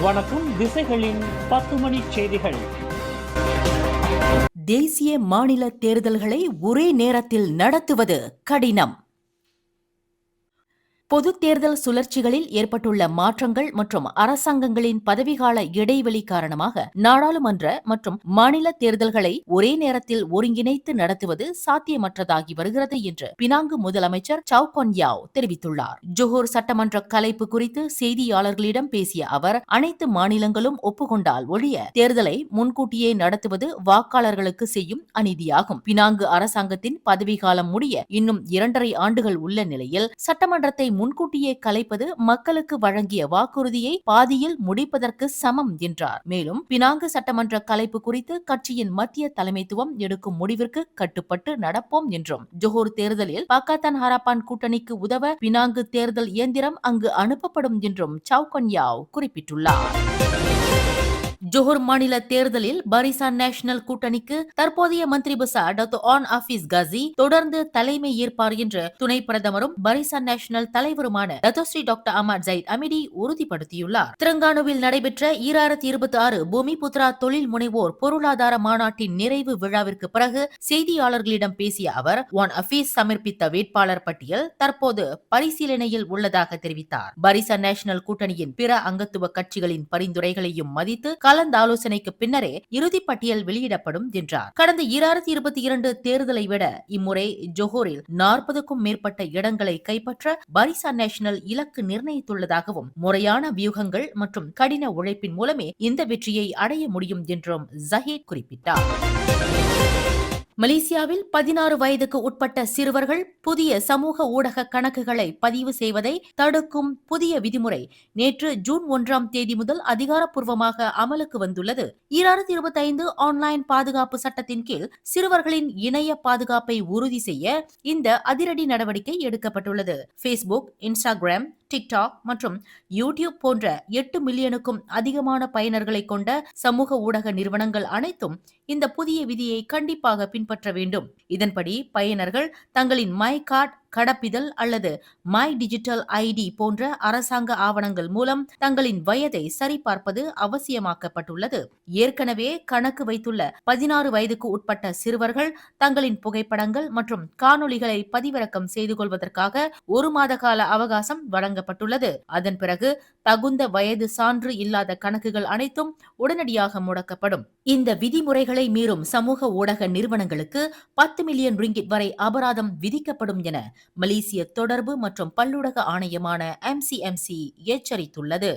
வணக்கம். திசைகளின் 10 மணி செய்திகள். தேசிய மாநில தேர்தல்களை ஒரே நேரத்தில் நடத்துவது கடினம். பொது தேர்தல் சுழற்சிகளில் ஏற்பட்டுள்ள மாற்றங்கள் மற்றும் அரசாங்கங்களின் பதவிகால இடைவெளி காரணமாக நாடாளுமன்ற மற்றும் மாநில தேர்தல்களை ஒரே நேரத்தில் ஒருங்கிணைத்து நடத்துவது சாத்தியமற்றதாகி வருகிறது என்று பினாங்கு முதலமைச்சர் சவ் கொன் யாவ் தெரிவித்துள்ளார். ஜொஹூர் சட்டமன்ற கலைப்பு குறித்து செய்தியாளர்களிடம் பேசிய அவர், அனைத்து மாநிலங்களும் ஒப்புக்கொண்டால் ஒழிய தேர்தலை முன்கூட்டியே நடத்துவது வாக்காளர்களுக்கு செய்யும் அநீதியாகும். பினாங்கு அரசாங்கத்தின் பதவிக்காலம் முடிய இன்னும் 2.5 ஆண்டுகள் உள்ள நிலையில் சட்டமன்றத்தை முன்கூட்டியே கலைப்பது மக்களுக்கு வழங்கிய வாக்குறுதியை பாதியில் முடிப்பதற்கு சமம் என்றார். மேலும் பினாங்கு சட்டமன்ற கலைப்பு குறித்து கட்சியின் மத்திய தலைமைத்துவம் எடுக்கும் முடிவிற்கு கட்டுப்பட்டு நடப்போம் என்றும், ஜொஹூர் தேர்தலில் பாக்காத்தான் ஹராப்பான் கூட்டணிக்கு உதவ பினாங்கு தேர்தல் இயந்திரம் அங்கு அனுப்பப்படும் என்றும் சவ் கொன் யாவ் குறிப்பிட்டுள்ளார். ஜொஹூர் மாநில தேர்தலில் பரிசான் நேஷனல் கூட்டணிக்கு தற்போதைய மந்திரி பசார் டாக்டர் ஆன் ஆஃபீஸ் காசி தொடர்ந்து தலைமை ஏற்பார் என்று துணை பிரதமரும் பரிசான் நேஷனல் தலைவருமான Datuk Seri doctor Ahmad Zahid Hamidi உறுதிப்படுத்தியுள்ளார். திரங்கானுவில் நடைபெற்ற 2026 பூமி புத்ரா தொழில் முனைவோர் பொருளாதார மாநாட்டின் நிறைவு விழாவிற்கு பிறகு செய்தியாளர்களிடம் பேசிய அவர், ஆன் ஆஃபீஸ் சமர்ப்பித்த வேட்பாளர் பட்டியல் தற்போது பரிசீலனையில் உள்ளதாக தெரிவித்தார். பரிசான் நேஷனல் கூட்டணியின் பிற அங்கத்துவ கட்சிகளின் பரிந்துரைகளையும் மதித்து கலந்தாலோசனைக்கு பின்னரே இறுதிப் பட்டியல் வெளியிடப்படும் என்றார். கடந்த 2022 தேர்தலை விட இம்முறை ஜொஹூரில் 40க்கும் மேற்பட்ட இடங்களை கைப்பற்ற பரிசான் நேஷனல் இலக்கு நிர்ணயித்துள்ளதாகவும், முறையான வியூகங்கள் மற்றும் கடின உழைப்பின் மூலமே இந்த வெற்றியை அடைய முடியும் என்றும் ஜஹீத் குறிப்பிட்டார். மலேசியாவில் 16 வயதுக்கு உட்பட்ட சிறுவர்கள் புதிய சமூக ஊடக கணக்குகளை பதிவு செய்வதை தடுக்கும் புதிய விதிமுறை நேற்று ஜூன் 1ஆம் தேதி முதல் அதிகாரப்பூர்வமாக அமலுக்கு வந்துள்ளது. 2025 ஆன்லைன் பாதுகாப்பு சட்டத்தின் கீழ் சிறுவர்களின் இணைய பாதுகாப்பை உறுதி செய்ய இந்த அதிரடி நடவடிக்கை எடுக்கப்பட்டுள்ளது. ஃபேஸ்புக், இன்ஸ்டாகிராம், டிக்டாக் மற்றும் யூடியூப் போன்ற 8 மில்லியனுக்கும் அதிகமான பயனர்களை கொண்ட சமூக ஊடக நிறுவனங்கள் அனைத்தும் இந்த புதிய விதியை கண்டிப்பாக பின்பற்ற வேண்டும். இதன்படி பயனர்கள் தங்களின் மை கார்டு, கடப்பிதழ் அல்லது மை டிஜிட்டல் ஐடி போன்ற அரசாங்க ஆவணங்கள் மூலம் தங்களின் வயதை சரிபார்ப்பது அவசியமாக்கப்பட்டுள்ளது. ஏற்கனவே கணக்கு வைத்துள்ள 16 வயதுக்கு உட்பட்ட சிறுவர்கள் தங்களின் புகைப்படங்கள் மற்றும் காணொளிகளை பதிவிறக்கம் செய்து கொள்வதற்காக 1 மாத கால அவகாசம் வழங்கப்பட்டுள்ளது. அதன் பிறகு தகுந்த வயது சான்று இல்லாத கணக்குகள் அனைத்தும் உடனடியாக முடக்கப்படும். இந்த விதிமுறைகளை மீறும் சமூக ஊடக நிறுவனங்களுக்கு 10 மில்லியன் ரிங்கிட் வரை அபராதம் விதிக்கப்படும் என மலேசிய தொடர்பு மற்றும் பல்லூடக ஆணையமான MCMC எச்சரித்துள்ளது.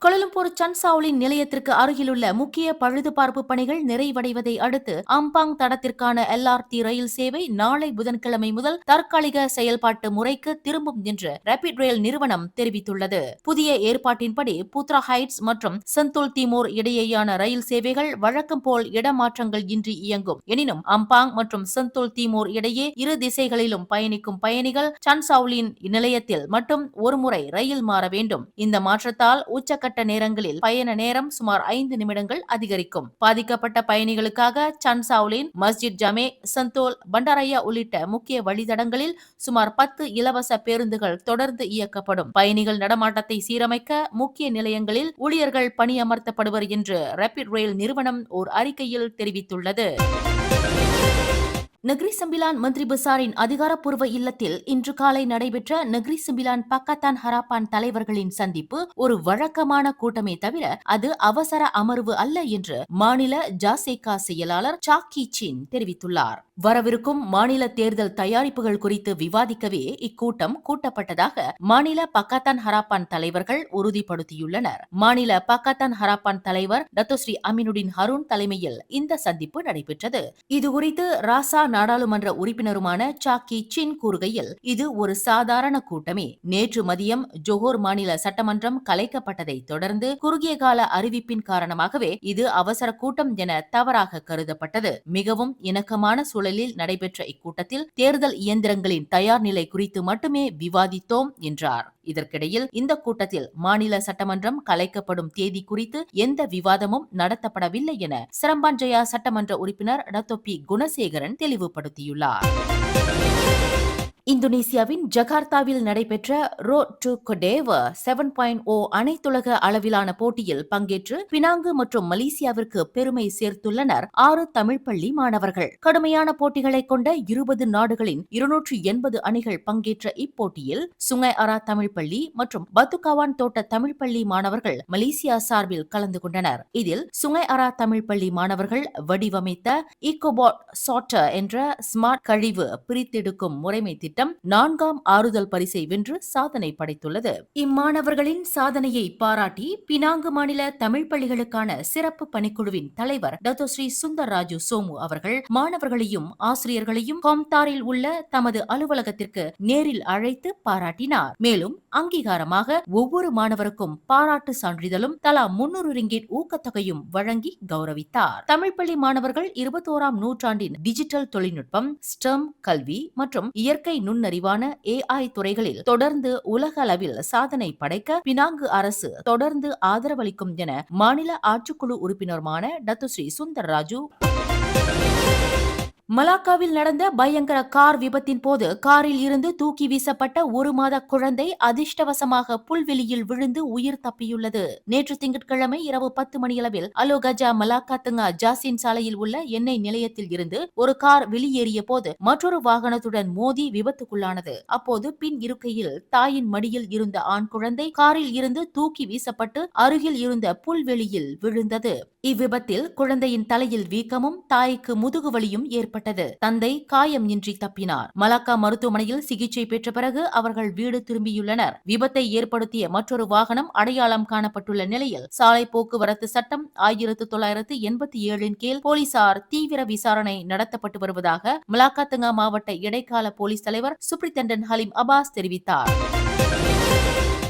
கோலாலம்பூர் சன்சாவுலின் நிலையத்திற்கு அருகிலுள்ள முக்கிய பழுதுபார்ப்பு பணிகள் நிறைவடைவதை அடுத்து அம்பாங் தடத்திற்கான LRT ரயில் சேவை நாளை புதன்கிழமை முதல் தற்காலிக செயல்பாட்டு முறைக்கு திரும்பும் என்று ரேபிட் ரயில் நிறுவனம் தெரிவித்துள்ளது. புதிய ஏற்பாட்டின்படி புத்ரா ஹைட்ஸ் மற்றும் செந்தூல் திமோர் இடையேயான ரயில் சேவைகள் வழக்கம் போல் இடமாற்றங்கள் இன்றி இயங்கும். எனினும் அம்பாங் மற்றும் செந்தூல் திமோர் இடையே இரு திசைகளிலும் பயணிக்கும் பயணிகள் சன்சாவுலின் நிலையத்தில் மட்டும் ஒருமுறை ரயில் மாற வேண்டும். இந்த மாற்றத்தால் உச்சக்கட்ட நேரங்களில் பயண நேரம் சுமார் 5 நிமிடங்கள் அதிகரிக்கும். பாதிக்கப்பட்ட பயணிகளுக்காக சன்சாவுலின், மஸ்ஜித் ஜமே, சந்தோல், பண்டாரையா உள்ளிட்ட முக்கிய வழித்தடங்களில் சுமார் 10 இலவச பேருந்துகள் தொடர்ந்து இயக்கப்படும். பயணிகள் நடமாட்டத்தை சீரமைக்க முக்கிய நிலையங்களில் ஊழியர்கள் பணியமர்த்தப்படுவர் என்று ரேபிட் ரயில் நிறுவனம் ஓர் அறிக்கையில் தெரிவித்துள்ளது. நெக்ரி செம்பிலான் மந்திரி பசாரின் அதிகாரப்பூர்வ இல்லத்தில் இன்று காலை நடைபெற்ற நெக்ரி செம்பிலான் பாக்காத்தான் ஹராப்பான் தலைவர்களின் சந்திப்பு ஒரு வழக்கமான கூட்டமே தவிர அது அவசர அமர்வு அல்ல என்று மாநில ஜாசேகா செயலாளர் சாக்கி சின் தெரிவித்துள்ளார். வரவிருக்கும் மாநில தேர்தல் தயாரிப்புகள் குறித்து விவாதிக்கவே இக்கூட்டம் கூட்டப்பட்டதாக மாநில பாக்காத்தான் ஹராப்பான் தலைவர்கள் உறுதிப்படுத்தியுள்ளனர். மாநில பாக்காத்தான் ஹராப்பான் தலைவர் டத்தோஸ்ரீ அமினுடின் ஹருண் தலைமையில் இந்த சந்திப்பு நடைபெற்றது. இதுகுறித்து ராசா நாடாளுமன்ற உறுப்பினருமான சாக்கி சின் கூறுகையில், இது ஒரு சாதாரண கூட்டமே. நேற்று மதியம் ஜொஹூர் மாநில சட்டமன்றம் கலைக்கப்பட்டதை தொடர்ந்து குறுகிய கால அறிவிப்பின் காரணமாகவே இது அவசர கூட்டம் என தவறாக கருதப்பட்டது. மிகவும் இணக்கமான சூழலில் நடைபெற்ற இக்கூட்டத்தில் தேர்தல் இயந்திரங்களின் தயார் நிலை குறித்து மட்டுமே விவாதித்தோம் என்றார். இதற்கிடையில் இந்த கூட்டத்தில் மாநில சட்டமன்றம் கலைக்கப்படும் தேதி குறித்து எந்த விவாதமும் நடத்தப்படவில்லை என சிரம்பான்ஜயா சட்டமன்ற உறுப்பினர் டத்தோ பி குணசேகரன் தெளிவுபடுத்தியுள்ளார். இந்தோனேசியாவின் ஜகார்த்தாவில் நடைபெற்ற ரோட் டு கொடேவ 7.0 அனைத்துலக அளவிலான போட்டியில் பங்கேற்று பினாங்கு மற்றும் மலேசியாவிற்கு பெருமை சேர்த்துள்ளனர் 6 தமிழ் பள்ளி மாணவர்கள். கடுமையான போட்டிகளை கொண்ட 20 நாடுகளின் 280 அணிகள் பங்கேற்ற இப்போட்டியில் சுங்கை அரா தமிழ் பள்ளி மற்றும் பத்துகாவான் தோட்ட தமிழ் பள்ளி மாணவர்கள் மலேசியா சார்பில் கலந்து கொண்டனர். இதில் சுங்கை அரா தமிழ் பள்ளி மாணவர்கள் வடிவமைத்த ஈகோபாட் சார்ட்டர் என்ற ஸ்மார்ட் கழிவு பிரித்தெடுக்கும் முறைமை திட்டம் 4ஆம் ஆறுதல் பரிசை வென்று சாதனை படைத்துள்ளது. இம்மாணவர்களின் சாதனையை பாராட்டி பினாங்கு மாநில தமிழ் பள்ளிகளுக்கான சிறப்பு பணிக்குழுவின் தலைவர் டாக்டர் ஸ்ரீ சுந்தர் ராஜு சோமு அவர்கள் மாணவர்களையும் ஆசிரியர்களையும் கோம்தாரில் உள்ள தமது அலுவலகத்திற்கு நேரில் அழைத்து பாராட்டினார். மேலும் அங்கீகாரமாக ஒவ்வொரு மாணவருக்கும் பாராட்டு சான்றிதழும் தலா 300 ரிங்கிட் ஊக்கத்தொகையும் வழங்கி கௌரவித்தார். தமிழ் பள்ளி மாணவர்கள் 21ஆம் நூற்றாண்டின் டிஜிட்டல் தொழில்நுட்பம், ஸ்டெம் கல்வி மற்றும் இயற்கை நுண்ணறிவான AI துறைகளில் தொடர்ந்து உலக அளவில் சாதனை படைக்க பினாங்கு அரசு தொடர்ந்து ஆதரவளிக்கும் என மாநில ஆட்சிக்குழு உறுப்பினருமான டாக்டர் ஸ்ரீ சுந்தர் ராஜு மலாக்காவில் நடந்த பயங்கர கார் விபத்தின் போது காரில் இருந்து தூக்கி வீசப்பட்ட 1 மாத குழந்தை அதிர்ஷ்டவசமாக புல்வெளியில் விழுந்து உயிர் தப்பியுள்ளது. நேற்று திங்கட்கிழமை இரவு 10 மணியளவில் அலோகஜா மலாக்கா துங்கா ஜாசின் சாலையில் உள்ள எண்ணெய் நிலையத்தில் இருந்து ஒரு கார் வெளியேறிய போது மற்றொரு வாகனத்துடன் மோதி விபத்துக்குள்ளானது. அப்போது பின் இருக்கையில் தாயின் மடியில் இருந்த ஆண் குழந்தை காரில் இருந்து தூக்கி வீசப்பட்டு அருகில் இருந்த புல்வெளியில் விழுந்தது. இவ்விபத்தில் குழந்தையின் தலையில் வீக்கமும் தாய்க்கு முதுகுவலியும் ஏற்பட்டது. தந்தை காயம் இன்றி தப்பினார். மலாக்கா மருத்துவமனையில் சிகிச்சை பெற்ற பிறகு அவர்கள் வீடு திரும்பியுள்ளனர். விபத்தை ஏற்படுத்திய மற்றொரு வாகனம் அடையாளம் காணப்பட்டுள்ள நிலையில் சாலை போக்குவரத்து சட்டம் 1987 கீழ் போலீசார் தீவிர விசாரணை நடத்தப்பட்டு வருவதாக மலாக்கா துங்கா மாவட்ட இடைக்கால போலீஸ் தலைவர் சூப்பரிண்டென்டன்ட் ஹலீம் அப்பாஸ் தெரிவித்தார்.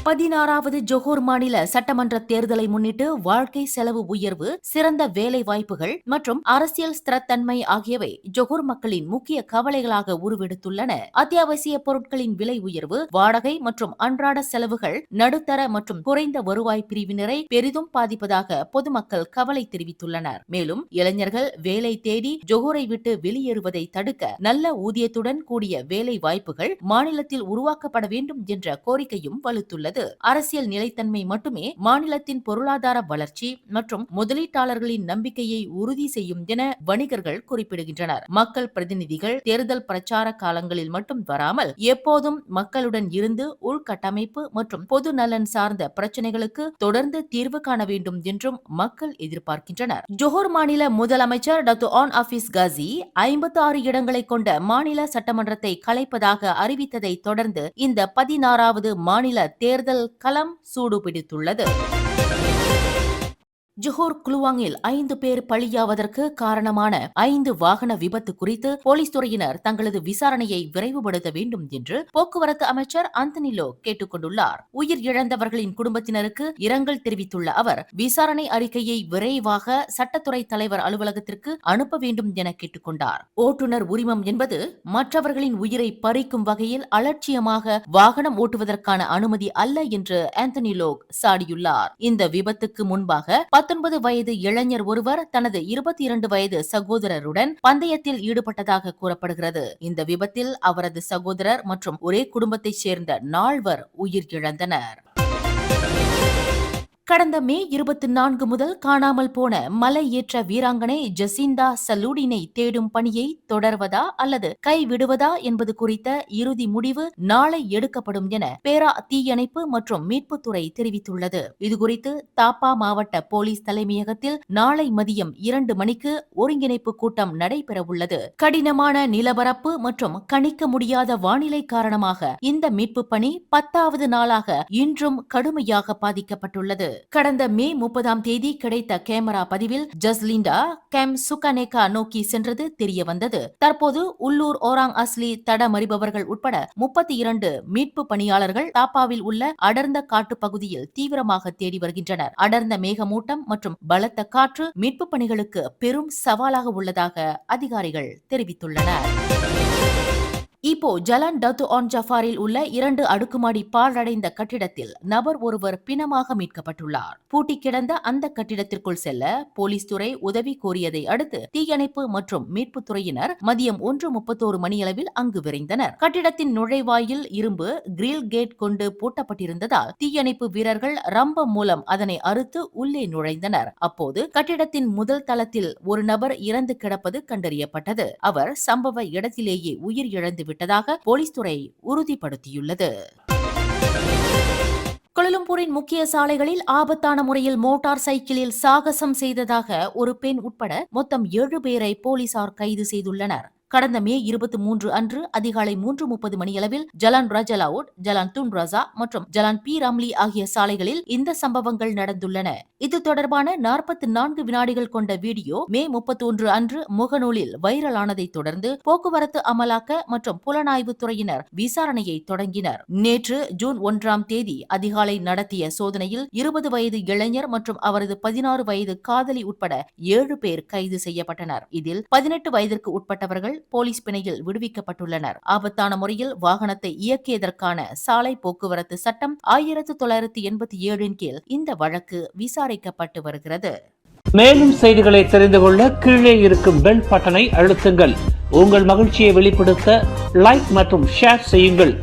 16வது ஜொஹூர் மாநில சட்டமன்ற தேர்தலை முன்னிட்டு வாழ்க்கை செலவு உயர்வு, சிறந்த வேலை வாய்ப்புகள் மற்றும் அரசியல் ஸ்திரத்தன்மை ஆகியவை ஜொஹூர் மக்களின் முக்கிய கவலைகளாக உருவெடுத்துள்ளன. அத்தியாவசிய பொருட்களின் விலை உயர்வு, வாடகை மற்றும் அன்றாட செலவுகள் நடுத்தர மற்றும் குறைந்த வருவாய் பிரிவினரை பெரிதும் பாதிப்பதாக பொதுமக்கள் கவலை தெரிவித்துள்ளனர். மேலும் இளைஞர்கள் வேலை தேடி ஜொஹூரை விட்டு வெளியேறுவதை தடுக்க நல்ல ஊதியத்துடன் கூடிய வேலை வாய்ப்புகள் மாநிலத்தில் உருவாக்கப்பட வேண்டும் என்ற கோரிக்கையும் வலுத்துள்ளது. அரசியல் நிலைத்தன்மை மட்டுமே மாநிலத்தின் பொருளாதார வளர்ச்சி மற்றும் முதலீட்டாளர்களின் நம்பிக்கையை உறுதி செய்யும் என வணிகர்கள் குறிப்பிடுகின்றனர். மக்கள் பிரதிநிதிகள் தேர்தல் பிரச்சார காலங்களில் மட்டும் வராமல் எப்போதும் மக்களுடன் இருந்து உள்கட்டமைப்பு மற்றும் பொது நலன் சார்ந்த பிரச்சனைகளுக்கு தொடர்ந்து தீர்வு காண வேண்டும் என்றும் மக்கள் எதிர்பார்க்கின்றனர். ஜொஹூர் மாநில முதலமைச்சர் டாக்டர் ஆன் ஆஃபீஸ் காசி 56 இடங்களை கொண்ட மாநில சட்டமன்றத்தை கலைப்பதாக அறிவித்ததை தொடர்ந்து இந்த 16வது மாநில தேர்தல் களம் சூடுபிடித்துள்ளது. ஜொஹூர் குலுவாங்கில் 5 பேர் பலியாவதற்கு காரணமான 5 வாகன விபத்து குறித்து போலீஸ் துறையினர் தங்களது விசாரணையை விரைவுபடுத்த வேண்டும் என்று போக்குவரத்து அமைச்சர் அந்தனி லோ கேட்டுக் கொண்டுள்ளார். உயிர் இழந்தவர்களின் குடும்பத்தினருக்கு இரங்கல் தெரிவித்துள்ள அவர் விசாரணை அறிக்கையை விரைவாக சட்டத்துறை தலைவர் அலுவலகத்திற்கு அனுப்ப வேண்டும் என கேட்டுக் கொண்டார். ஓட்டுநர் உரிமம் என்பது மற்றவர்களின் உயிரை பறிக்கும் வகையில் அலட்சியமாக வாகனம் ஓட்டுவதற்கான அனுமதி அல்ல என்று அந்தனி லோ சாடியுள்ளார். இந்த விபத்துக்கு முன்பாக 19 வயது இளைஞர் ஒருவர் தனது 22 வயது சகோதரருடன் பந்தயத்தில் ஈடுபட்டதாக கூறப்படுகிறது. இந்த விபத்தில் அவரது சகோதரர் மற்றும் ஒரே குடும்பத்தைச் சேர்ந்த 4 உயிர் இழந்தனர். கடந்த மே 24 முதல் காணாமல் போன மலை ஏற்ற வீராங்கனை ஜசிந்தா சலூடினை தேடும் பணியை தொடர்வதா அல்லது கைவிடுவதா என்பது குறித்த இறுதி முடிவு நாளை எடுக்கப்படும் என பேரா தீயணைப்பு மற்றும் மீட்புத்துறை தெரிவித்துள்ளது. இதுகுறித்து தாப்பா மாவட்ட போலீஸ் தலைமையகத்தில் நாளை மதியம் 2 மணிக்கு ஒருங்கிணைப்பு கூட்டம் நடைபெறவுள்ளது. கடினமான நிலப்பரப்பு மற்றும் கணிக்க முடியாத வானிலை காரணமாக இந்த மீட்பு பணி 10வது நாளாக இன்றும் கடுமையாக பாதிக்கப்பட்டுள்ளது. கடந்த மே 30ஆம் தேதி கிடைத்த கேமரா பதிவில் ஜஸ்லிண்டா கேம் சுகனேகா நோக்கி சென்றது தெரியவந்தது. தற்போது உள்ளூர் ஓராங் அஸ்லி தடமறிபவர்கள் உட்பட 32 மீட்பு பணியாளர்கள் தாப்பாவில் உள்ள அடர்ந்த காட்டு பகுதியில் தீவிரமாக தேடி வருகின்றனர். அடர்ந்த மேகமூட்டம் மற்றும் பலத்த காற்று மீட்பு பணிகளுக்கு பெரும் சவாலாக உள்ளதாக அதிகாரிகள் தெரிவித்துள்ளனர். இப்போ ஜலான் டத்து ஆன் ஜஃபாரில் உள்ள 2 அடுக்குமாடி பாழடைந்த கட்டிடத்தில் நபர் ஒருவர் பிணமாக மீட்கப்பட்டுள்ளார். பூட்டி கிடந்த அந்த கட்டிடத்திற்குள் செல்ல போலீஸ் துறை உதவி கோரியதை அடுத்து தீயணைப்பு மற்றும் மீட்புத் துறையினர் மதியம் 1:31 மணியளவில் அங்கு விரைந்தனர். கட்டிடத்தின் நுழைவாயில் இரும்பு கிரில் கேட் கொண்டு பூட்டப்பட்டிருந்ததால் தீயணைப்பு வீரர்கள் ரம்பம் மூலம் அதனை அறுத்து உள்ளே நுழைந்தனர். அப்போது கட்டிடத்தின் முதல் தளத்தில் ஒரு நபர் இறந்து கிடப்பது கண்டறியப்பட்டது. அவர் சம்பவ இடத்திலேயே உயிர் இழந்து விட்டதாக போலீஸ் துறை உறுதிப்படுத்தியுள்ளது. கோலாலம்பூரின் முக்கிய சாலைகளில் ஆபத்தான முறையில் மோட்டார் சைக்கிளில் சாகசம் செய்ததாக ஒரு பெண் உட்பட மொத்தம் 7 பேரை போலீசார் கைது செய்துள்ளனர். கடந்த மே 23 அன்று அதிகாலை 3:30 மணியளவில் ஜலான் ரஜலாவுட், ஜலான் துன் ரசா மற்றும் ஜலான் பி ராம்லி ஆகிய சாலைகளில் இந்த சம்பவங்கள் நடந்துள்ளன. இது தொடர்பான 44 வினாடிகள் கொண்ட வீடியோ மே 31 அன்று முகநூலில் வைரலானதை தொடர்ந்து போக்குவரத்து அமலாக்க மற்றும் புலனாய்வு துறையினர் விசாரணையை தொடங்கினர். நேற்று ஜூன் 1ஆம் தேதி அதிகாலை நடத்திய சோதனையில் 20 வயது இளைஞர் மற்றும் அவரது 16 வயது காதலி உட்பட 7 பேர் கைது செய்யப்பட்டனர். இதில் 18 வயதிற்கு உட்பட்டவர்கள் போலீஸ் பிணையில் விடுவிக்கப்பட்டுள்ளனர். ஆபத்தான முறையில் வாகனத்தை இயக்கியதற்கான சாலை போக்குவரத்து சட்டம் 1987 கீழ் இந்த வழக்கு விசாரிக்கப்பட்டு வருகிறது. மேலும் செய்திகளை தெரிந்து கொள்ள கீழே இருக்கும் பெல் பட்டனை அழுத்துங்கள். உங்கள் மகிழ்ச்சியை வெளிப்படுத்த லைக் மற்றும் ஷேர் செய்யுங்கள்.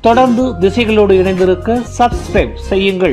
தொடர்ந்து திசைகளோடு இணைந்திருக்க சப்ஸ்கிரைப் செய்யுங்கள்.